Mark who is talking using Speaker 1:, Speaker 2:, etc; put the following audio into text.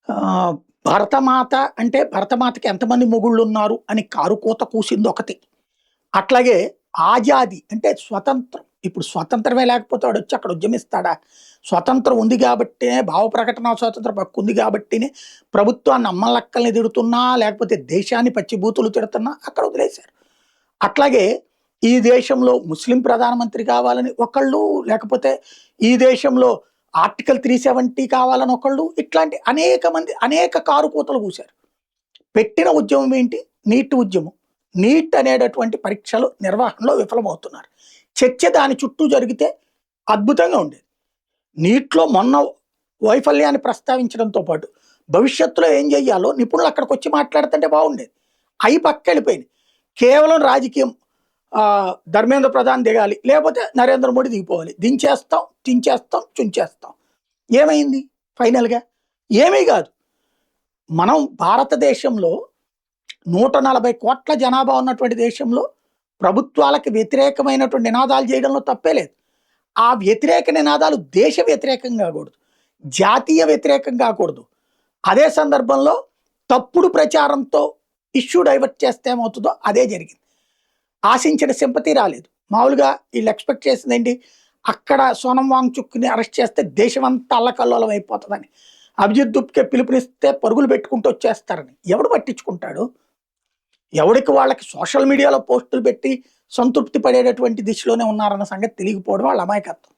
Speaker 1: ఆహ్, భరతమాత అంటే భరతమాతకి ఎంతమంది మొగుళ్ళున్నారు అని కారుకోత కూసిందొకటి. అట్లాగే ఆజాది అంటే స్వతంత్రం. ఇప్పుడు స్వతంత్రమే లేకపోతే వాడొచ్చి అక్కడ ఉద్యమిస్తాడా? స్వతంత్రం ఉంది గాబట్టే భావ ప్రకటన స్వాతంత్రం హక్కుంది గాబట్టినే ప్రభుత్వాన్ని అమ్మలక్కల్ని తిడుతున్నా, లేకపోతే దేశాన్ని పచ్చిబూతులు తిడుతున్నా అక్కడ వదిలేశారు. అట్లాగే ఈ దేశంలో ముస్లిం ప్రధానమంత్రి కావాలని ఒకళ్ళు, లేకపోతే ఈ దేశంలో ఆర్టికల్ 370 కావాలని ఒకళ్ళు, ఇట్లాంటి అనేక మంది అనేక కారుకూతలు కూశారు. పెట్టిన ఉద్యమం ఏంటి? నీట్ ఉద్యమం. నీట్ అనేటటువంటి పరీక్షలు నిర్వహణలో విఫలమవుతున్నారు. చర్చ దాని చుట్టూ జరిగితే అద్భుతంగా ఉండేది. నీట్‌లో మొన్న వైఫల్యాన్ని ప్రస్తావించడంతో పాటు, భవిష్యత్తులో ఏం జేయాలో నిపుణులు అక్కడికొచ్చి మాట్లాడుతుంటే బాగుండేది. అయి పక్కకెళ్ళిపోయినాయి. కేవలం రాజకీయం ధర్మేంద్ర ప్రధాన్ దిగాలి, లేపోతే నరేంద్ర మోడీ దిగిపోవాలి. దించేస్తాం, చించేస్తాం, చుంచేస్తాం. ఏమైంది ఫైనల్‌గా? ఏమీ గాదు. మనం భారతదేశంలో 140,00,00,000 జనాభా ఉన్నటువంటి దేశంలో ప్రభుత్వాలకు వ్యతిరేకమైనటువంటి నినాదాలు చేయడంలో తప్పే లేదు. ఆ వ్యతిరేక నినాదాలు దేశ వ్యతిరేకం కాకూడదు. జాతీయ వ్యతిరేకం కాకూడదు. అదే సందర్భంలో తప్పుడు ప్రచారంతో ఇష్యూ డైవర్ట్ చేస్తే ఏమవుతుందో అదే జరిగింది. ఆశించిన సింపతి రాలేదు. మామూలుగా వీళ్ళు ఎక్స్‌పెక్ట్ చేసిందేంటి? అక్కడ సోనం వాంగ్‌చుక్‌ని అరెస్ట్ చేస్తే దేశమంతా అల్లకల్లోలం అయిపోతదని. అభిజిత్ దుప్కే పిలుపునిస్తే పరుగులు పెట్టుకుంటూ వచ్చేస్తారని. ఎవడు పట్టించుకుంటాడు? ఎవడికి వాళ్ళకి సోషల్ మీడియాలో పోస్టులు పెట్టి సంతృప్తి పడేటటువంటి దిశలోనే ఉన్నారన్న సంగతి తెలియకపోవడం వాళ్ళ అమాయకత్వం.